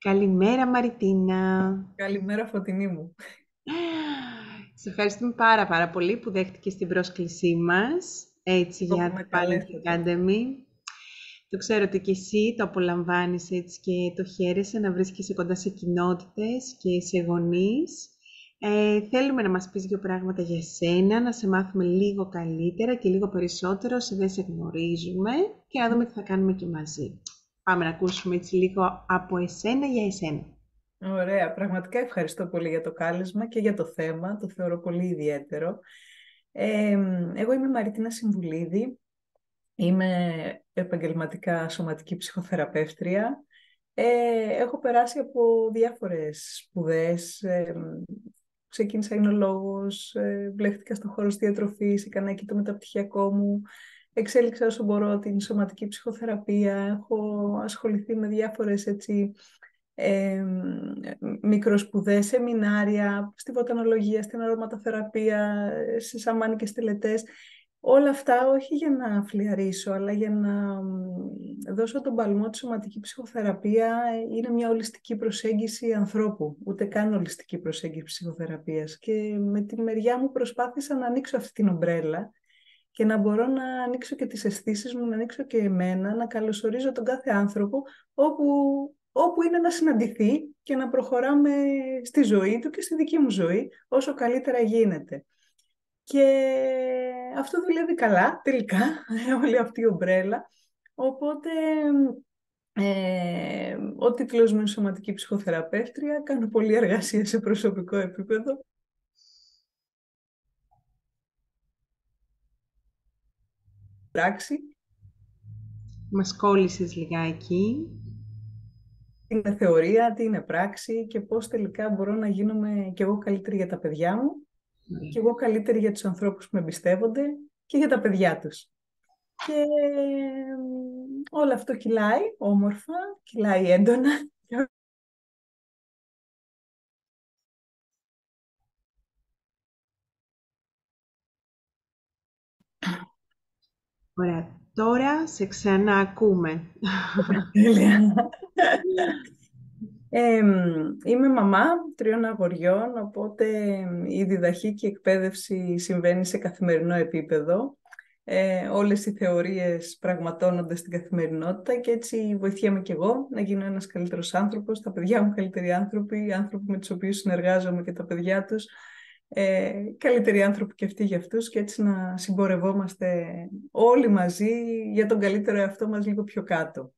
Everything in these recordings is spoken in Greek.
Καλημέρα Μαριτίνα. Καλημέρα, Φωτεινή μου. Σε ευχαριστούμε πάρα πολύ που δέχτηκες την πρόσκλησή μας, έτσι, Εγώ που για με το Talent καλέσατε. Academy. Το ξέρω ότι και εσύ το απολαμβάνεις έτσι και το χαίρεσαι να βρίσκεσαι κοντά σε κοινότητες και σε γονείς. Θέλουμε να μας πεις δύο πράγματα για σένα, να σε μάθουμε λίγο καλύτερα και λίγο περισσότερο, όσο δεν σε γνωρίζουμε και να δούμε τι θα κάνουμε και μαζί. Πάμε να ακούσουμε έτσι λίγο από εσένα για εσένα. Ωραία, πραγματικά ευχαριστώ πολύ για το κάλεσμα και για το θέμα, το θεωρώ πολύ ιδιαίτερο. Ε, Εγώ είμαι η Μαριτίνα Συμβουλίδη, είμαι επαγγελματικά σωματική ψυχοθεραπεύτρια. Έχω περάσει από διάφορες σπουδές. Ξεκίνησα εινολόγος, βλέχτηκα στον χώρο της διατροφής, έκανα εκεί το μεταπτυχιακό μου. Εξέλιξα όσο μπορώ την σωματική ψυχοθεραπεία. Έχω ασχοληθεί με διάφορες έτσι, ε, μικροspουδές, σεμινάρια, στη βοτανολογία, στην αρωματοθεραπεία, σε σαμάνικες τελετές. Όλα αυτά όχι για να φλιαρίσω, αλλά για να δώσω τον παλμό. Τη σωματική ψυχοθεραπεία είναι μια ολιστική προσέγγιση ανθρώπου, ούτε καν ολιστική προσέγγιση ψυχοθεραπείας. Και με τη μεριά μου προσπάθησα να ανοίξω αυτή την ομπρέλα και να μπορώ να ανοίξω και τις αισθήσεις μου, να ανοίξω και εμένα, να καλωσορίζω τον κάθε άνθρωπο όπου, όπου είναι να συναντηθεί και να προχωράμε στη ζωή του και στη δική μου ζωή όσο καλύτερα γίνεται. Και αυτό δουλεύει καλά τελικά, όλη αυτή η ομπρέλα. Οπότε ο τίτλος μου είναι σωματική ψυχοθεραπεύτρια, κάνω πολλή εργασία σε προσωπικό επίπεδο. Πράξη, Μας κόλλησες λιγάκι. τι είναι θεωρία, τι είναι πράξη και πώς τελικά μπορώ να γίνομαι κι εγώ καλύτερη για τα παιδιά μου και εγώ καλύτερη για τους ανθρώπους που με εμπιστεύονται και για τα παιδιά τους. Και όλο αυτό κυλάει όμορφα, κυλάει έντονα. Ωραία. Τώρα σε ξαναακούμε. Τέλεια. Είμαι μαμά τριών αγοριών, οπότε η διδαχή και η εκπαίδευση συμβαίνει σε καθημερινό επίπεδο. Όλες οι θεωρίες πραγματώνονται στην καθημερινότητα και έτσι βοηθιέμαι κι εγώ να γίνω ένας καλύτερος άνθρωπος, τα παιδιά μου καλύτεροι άνθρωποι, οι άνθρωποι με τους οποίους συνεργάζομαι και τα παιδιά τους, καλύτεροι άνθρωποι και αυτοί για αυτούς και έτσι να συμπορευόμαστε όλοι μαζί για τον καλύτερο εαυτό μας λίγο πιο κάτω.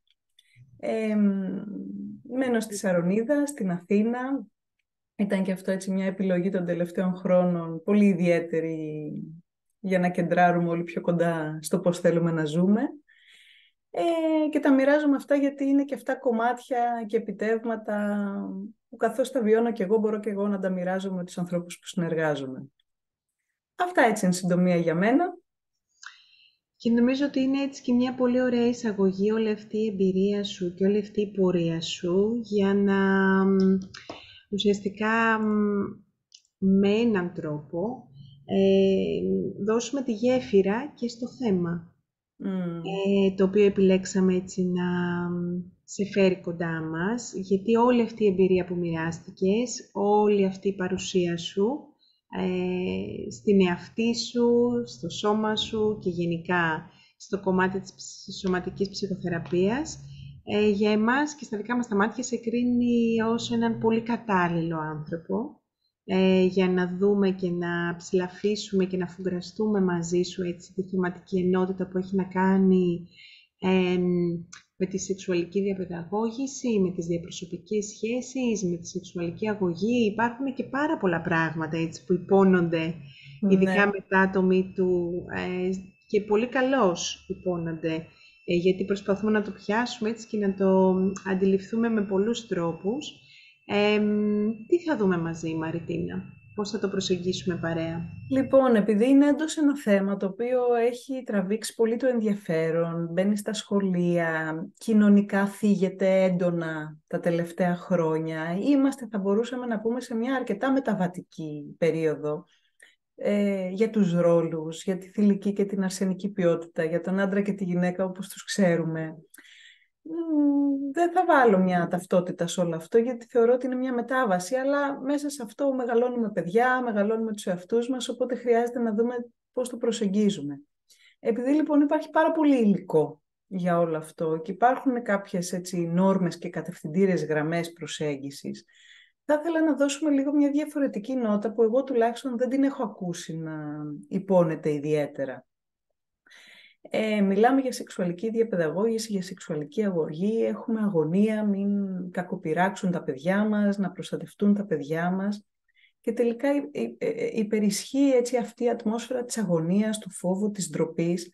Ε, Μένω στη Σαρονίδα, στην Αθήνα. Ήταν και αυτό έτσι μια επιλογή των τελευταίων χρόνων, πολύ ιδιαίτερη για να κεντράρουμε όλοι πιο κοντά στο πώς θέλουμε να ζούμε. Και τα μοιράζομαι αυτά γιατί είναι και αυτά κομμάτια και επιτεύγματα που καθώς τα βιώνω και εγώ μπορώ και εγώ να τα μοιράζομαι με τους ανθρώπους που συνεργάζομαι. Αυτά έτσι είναι συντομία για μένα. Και νομίζω ότι είναι έτσι και μια πολύ ωραία εισαγωγή όλη αυτή η εμπειρία σου και όλη αυτή η πορεία σου για να ουσιαστικά με έναν τρόπο δώσουμε τη γέφυρα και στο θέμα. Το οποίο επιλέξαμε έτσι να σε φέρει κοντά μας, γιατί όλη αυτή η εμπειρία που μοιράστηκες, όλη αυτή η παρουσία σου, στην εαυτή σου, στο σώμα σου και γενικά στο κομμάτι της σωματικής ψυχοθεραπείας, για εμάς και στα δικά μας τα μάτια σε κρίνει ως έναν πολύ κατάλληλο άνθρωπο, για να δούμε και να ψηλαφίσουμε και να αφουγκραστούμε μαζί σου έτσι, τη θεματική ενότητα που έχει να κάνει με τη σεξουαλική διαπαιδαγώγηση, με τις διαπροσωπικές σχέσεις, με τη σεξουαλική αγωγή. Υπάρχουν και πάρα πολλά πράγματα έτσι, που υπόνονται, ειδικά Ναι. μετά το MeToo, και πολύ καλώς υπόνονται, γιατί προσπαθούμε να το πιάσουμε έτσι και να το αντιληφθούμε με πολλούς τρόπους. Τι θα δούμε μαζί, Μαριτίνα, πώς θα το προσεγγίσουμε παρέα? Λοιπόν, επειδή είναι όντως ένα θέμα το οποίο έχει τραβήξει πολύ το ενδιαφέρον, μπαίνει στα σχολεία, κοινωνικά θίγεται έντονα τα τελευταία χρόνια, είμαστε, θα μπορούσαμε να πούμε, σε μια αρκετά μεταβατική περίοδο για τους ρόλους, για τη θηλυκή και την αρσενική ποιότητα, για τον άντρα και τη γυναίκα όπως τους ξέρουμε. δεν θα βάλω μια ταυτότητα σε όλο αυτό, γιατί θεωρώ ότι είναι μια μετάβαση, αλλά μέσα σε αυτό μεγαλώνουμε παιδιά, μεγαλώνουμε τους εαυτούς μας, οπότε χρειάζεται να δούμε πώς το προσεγγίζουμε. Επειδή λοιπόν υπάρχει πάρα πολύ υλικό για όλο αυτό και υπάρχουν κάποιες έτσι νόρμες και κατευθυντήριες γραμμές προσέγγισης, θα ήθελα να δώσουμε λίγο μια διαφορετική νότα που εγώ τουλάχιστον δεν την έχω ακούσει να υπόνεται ιδιαίτερα. Μιλάμε για σεξουαλική διαπαιδαγώγηση, για σεξουαλική αγωγή, έχουμε αγωνία, μην κακοπειράξουν τα παιδιά μας, να προστατευτούν τα παιδιά μας. Και τελικά υπερισχύει έτσι αυτή η ατμόσφαιρα της αγωνίας, του φόβου, της ντροπής,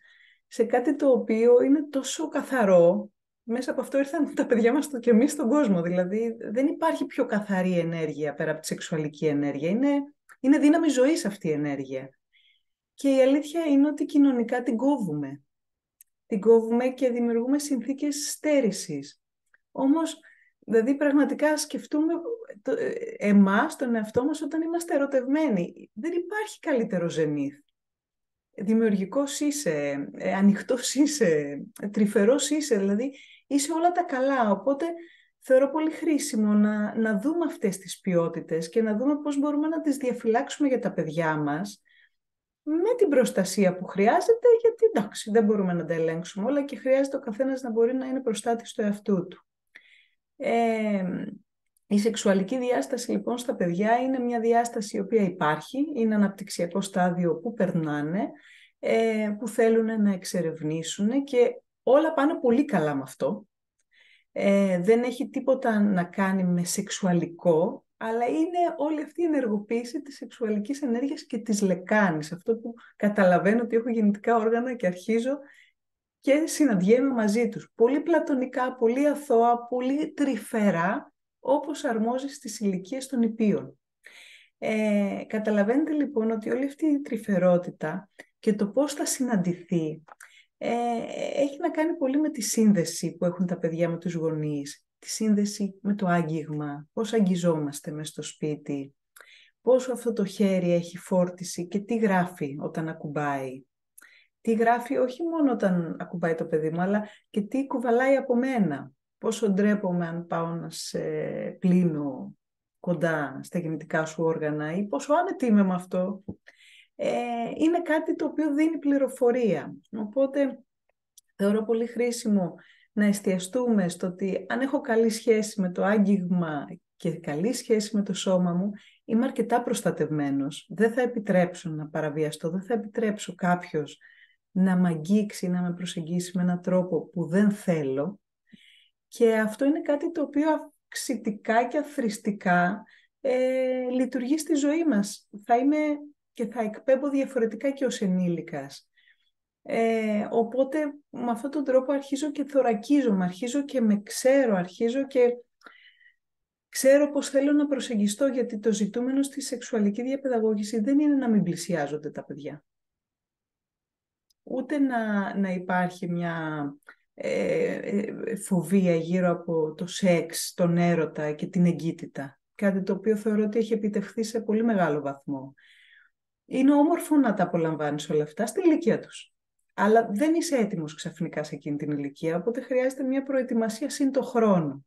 σε κάτι το οποίο είναι τόσο καθαρό. Μέσα από αυτό ήρθαν τα παιδιά μας και εμείς στον κόσμο. Δηλαδή δεν υπάρχει πιο καθαρή ενέργεια πέρα από τη σεξουαλική ενέργεια. Είναι δύναμη ζωής αυτή η ενέργεια. Και η αλήθεια είναι ότι κοινωνικά την κόβουμε. Την κόβουμε και δημιουργούμε συνθήκες στέρησης. Όμως, δηλαδή πραγματικά σκεφτούμε εμάς, τον εαυτό μας, όταν είμαστε ερωτευμένοι. Δεν υπάρχει καλύτερο ζενήθ. Δημιουργικός είσαι, ανοιχτός είσαι, τρυφερός είσαι, δηλαδή είσαι όλα τα καλά. Οπότε θεωρώ πολύ χρήσιμο να δούμε αυτές τις ποιότητες και να δούμε πώς μπορούμε να τις διαφυλάξουμε για τα παιδιά μας, με την προστασία που χρειάζεται, γιατί εντάξει, δεν μπορούμε να τα ελέγξουμε όλα και χρειάζεται ο καθένας να μπορεί να είναι προστάτης του εαυτού του. Η σεξουαλική διάσταση λοιπόν στα παιδιά είναι μια διάσταση η οποία υπάρχει, είναι αναπτυξιακό στάδιο που περνάνε, που θέλουν να εξερευνήσουν και όλα πάνε πολύ καλά με αυτό. Δεν έχει τίποτα να κάνει με σεξουαλικό, αλλά είναι όλη αυτή η ενεργοποίηση της σεξουαλικής ενέργειας και της λεκάνης. Αυτό που καταλαβαίνω ότι έχω γεννητικά όργανα και αρχίζω και συναντιέμαι μαζί τους. Πολύ πλατωνικά, πολύ αθώα, πολύ τρυφερά, όπως αρμόζει στις ηλικίες των ιππίων. Καταλαβαίνετε λοιπόν ότι όλη αυτή η τρυφερότητα και το πώς θα συναντηθεί έχει να κάνει πολύ με τη σύνδεση που έχουν τα παιδιά με τους γονείς, τη σύνδεση με το άγγιγμα, πώς αγγιζόμαστε μες στο σπίτι, πόσο αυτό το χέρι έχει φόρτιση και τι γράφει όταν ακουμπάει. Τι γράφει όχι μόνο όταν ακουμπάει το παιδί μου, αλλά και τι κουβαλάει από μένα. Πόσο ντρέπομαι αν πάω να σε πλύνω κοντά στα γεννητικά σου όργανα ή πόσο άνετη είμαι με αυτό. Είναι κάτι το οποίο δίνει πληροφορία. Οπότε θεωρώ πολύ χρήσιμο να εστιαστούμε στο ότι αν έχω καλή σχέση με το άγγιγμα και καλή σχέση με το σώμα μου, είμαι αρκετά προστατευμένος. Δεν θα επιτρέψω να παραβιαστώ, δεν θα επιτρέψω κάποιος να μ' αγγίξει, να με προσεγγίσει με έναν τρόπο που δεν θέλω. Και αυτό είναι κάτι το οποίο αυξητικά και αθροιστικά λειτουργεί στη ζωή μας. Θα είμαι και θα εκπέμπω διαφορετικά και ως ενήλικας. Οπότε με αυτόν τον τρόπο αρχίζω και θωρακίζομαι, αρχίζω και με ξέρω, αρχίζω και ξέρω πώς θέλω να προσεγγιστώ, γιατί το ζητούμενο στη σεξουαλική διαπαιδαγώγηση δεν είναι να μην πλησιάζονται τα παιδιά. Ούτε να υπάρχει μια φοβία γύρω από το σεξ, τον έρωτα και την εγκύτητα. Κάτι το οποίο θεωρώ ότι έχει επιτευχθεί σε πολύ μεγάλο βαθμό. Είναι όμορφο να τα απολαμβάνεις όλα αυτά στην ηλικία τους. Αλλά δεν είσαι έτοιμος ξαφνικά σε εκείνη την ηλικία, οπότε χρειάζεται μια προετοιμασία συν το χρόνο.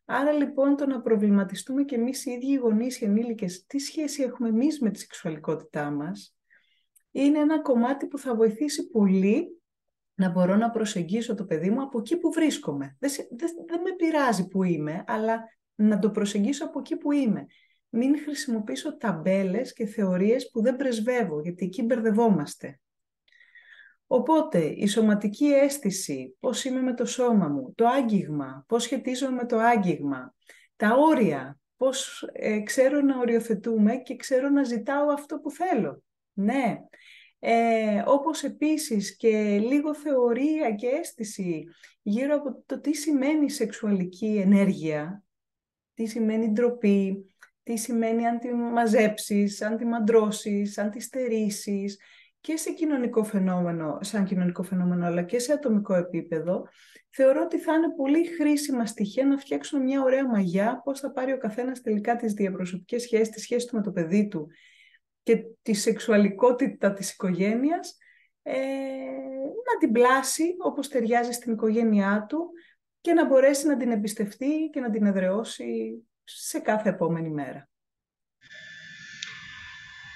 Άρα λοιπόν το να προβληματιστούμε και εμείς οι ίδιοι οι γονείς, οι ενήλικες, τι σχέση έχουμε εμείς με τη σεξουαλικότητά μας, είναι ένα κομμάτι που θα βοηθήσει πολύ να μπορώ να προσεγγίσω το παιδί μου από εκεί που βρίσκομαι. Δεν με πειράζει που είμαι, αλλά να το προσεγγίσω από εκεί που είμαι. Μην χρησιμοποιήσω ταμπέλες και θεωρίες που δεν πρεσβεύω, γιατί εκεί μπερδευόμαστε. Οπότε, η σωματική αίσθηση, πώς είμαι με το σώμα μου, το άγγιγμα, πώς σχετίζομαι με το άγγιγμα, τα όρια, πώς ξέρω να οριοθετούμε και ξέρω να ζητάω αυτό που θέλω. Ναι. Όπως επίσης και λίγο θεωρία και αίσθηση γύρω από το τι σημαίνει σεξουαλική ενέργεια, τι σημαίνει ντροπή, τι σημαίνει αν τη μαζέψεις, αν τη μαντρώσεις, αν τη στερήσεις, και σε κοινωνικό φαινόμενο, σαν κοινωνικό φαινόμενο, αλλά και σε ατομικό επίπεδο, θεωρώ ότι θα είναι πολύ χρήσιμα στοιχεία να φτιάξουμε μια ωραία μαγιά, πώς θα πάρει ο καθένας τελικά τις διαπροσωπικές σχέσεις, τη σχέση του με το παιδί του και τη σεξουαλικότητα της οικογένειας, να την πλάσει όπως ταιριάζει στην οικογένειά του, και να μπορέσει να την εμπιστευτεί και να την εδραιώσει σε κάθε επόμενη μέρα.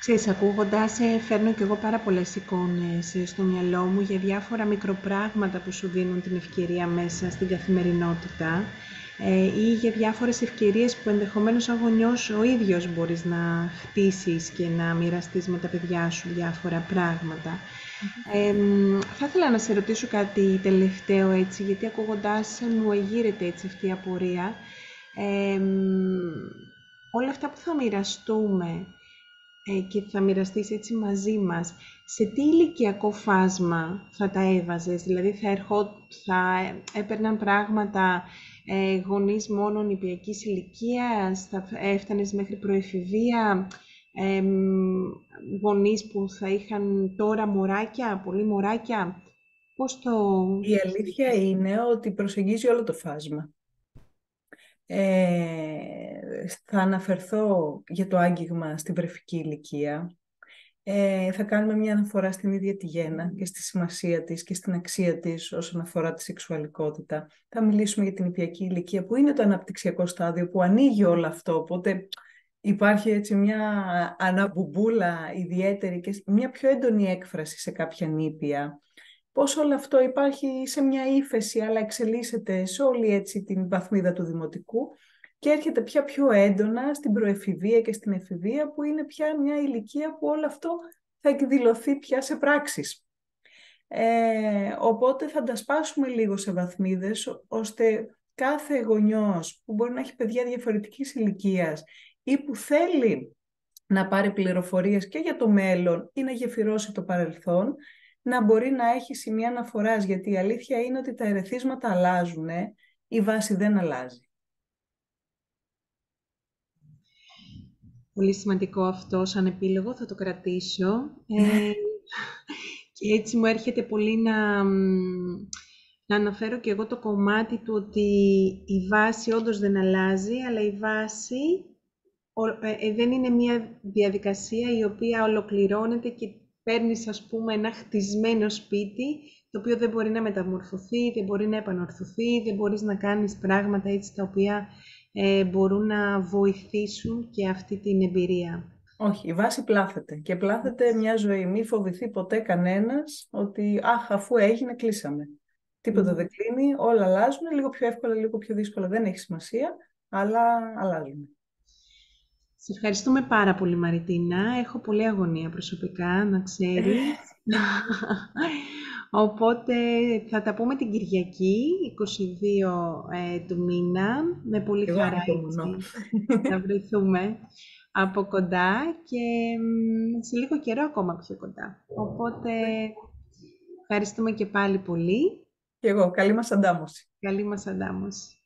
Ξέρεις, ακούγοντας, φέρνω κι εγώ πάρα πολλές εικόνες στο μυαλό μου για διάφορα μικροπράγματα που σου δίνουν την ευκαιρία μέσα στην καθημερινότητα ή για διάφορες ευκαιρίες που ενδεχομένως σαν γονιός ο ίδιος μπορείς να χτίσεις και να μοιραστείς με τα παιδιά σου διάφορα πράγματα. Θα ήθελα να σε ρωτήσω κάτι τελευταίο έτσι, γιατί ακούγοντας μου εγείρεται έτσι αυτή η απορία. Όλα αυτά που θα μοιραστούμε και θα μοιραστείς έτσι μαζί μας, σε τι ηλικιακό φάσμα θα τα έβαζες, δηλαδή θα έπαιρναν πράγματα γονείς μόνο νηπιακής ηλικίας, θα έφτανες μέχρι προεφηβεία, γονείς που θα είχαν τώρα μωράκια, πολύ μωράκια, πώς το... Η αλήθεια είναι ότι προσεγγίζει όλο το φάσμα. Θα αναφερθώ για το άγγιγμα στην βρεφική ηλικία. Θα κάνουμε μια αναφορά στην ίδια τη γέννα και στη σημασία της και στην αξία της όσον αφορά τη σεξουαλικότητα. Θα μιλήσουμε για την νηπιακή ηλικία που είναι το αναπτυξιακό στάδιο που ανοίγει όλο αυτό, οπότε υπάρχει έτσι μια αναμπουμπούλα ιδιαίτερη και μια πιο έντονη έκφραση σε κάποια νήπια. Πώς όλο αυτό υπάρχει σε μια ύφεση, αλλά εξελίσσεται σε όλη έτσι την βαθμίδα του δημοτικού και έρχεται πια πιο έντονα στην προεφηβεία και στην εφηβεία, που είναι πια μια ηλικία που όλο αυτό θα εκδηλωθεί πια σε πράξεις. Οπότε θα τα σπάσουμε λίγο σε βαθμίδες, ώστε κάθε γονιός που μπορεί να έχει παιδιά διαφορετικής ηλικίας ή που θέλει να πάρει πληροφορίες και για το μέλλον ή να γεφυρώσει το παρελθόν, να μπορεί να έχει σημεία αναφοράς, γιατί η αλήθεια είναι ότι τα ερεθίσματα αλλάζουν, η βάση δεν αλλάζει. Πολύ σημαντικό αυτό σαν επίλογο, θα το κρατήσω. Και έτσι μου έρχεται πολύ να αναφέρω και εγώ το κομμάτι του ότι η βάση όντως δεν αλλάζει, αλλά η βάση δεν είναι μια διαδικασία η οποία ολοκληρώνεται και παίρνεις, ας πούμε, ένα χτισμένο σπίτι, το οποίο δεν μπορεί να μεταμορφωθεί, δεν μπορεί να επανορθωθεί, δεν μπορείς να κάνεις πράγματα έτσι τα οποία μπορούν να βοηθήσουν και αυτή την εμπειρία. Όχι, η βάση πλάθεται και πλάθεται μια ζωή. Μη φοβηθεί ποτέ κανένας ότι αφού έγινε κλείσαμε. Τίποτα δεν κλείνει, όλα αλλάζουν, λίγο πιο εύκολα, λίγο πιο δύσκολα, δεν έχει σημασία, αλλά αλλάζουν. Σε ευχαριστούμε πάρα πολύ, Μαριτίνα. Έχω πολλή αγωνία προσωπικά, να ξέρεις. Οπότε θα τα πούμε την Κυριακή, 22 του μήνα. Με πολύ χαρά έτσι θα βρεθούμε από κοντά και σε λίγο καιρό ακόμα πιο κοντά. Οπότε ευχαριστούμε και πάλι πολύ. Και εγώ. Καλή μας αντάμωση. Καλή μας αντάμωση.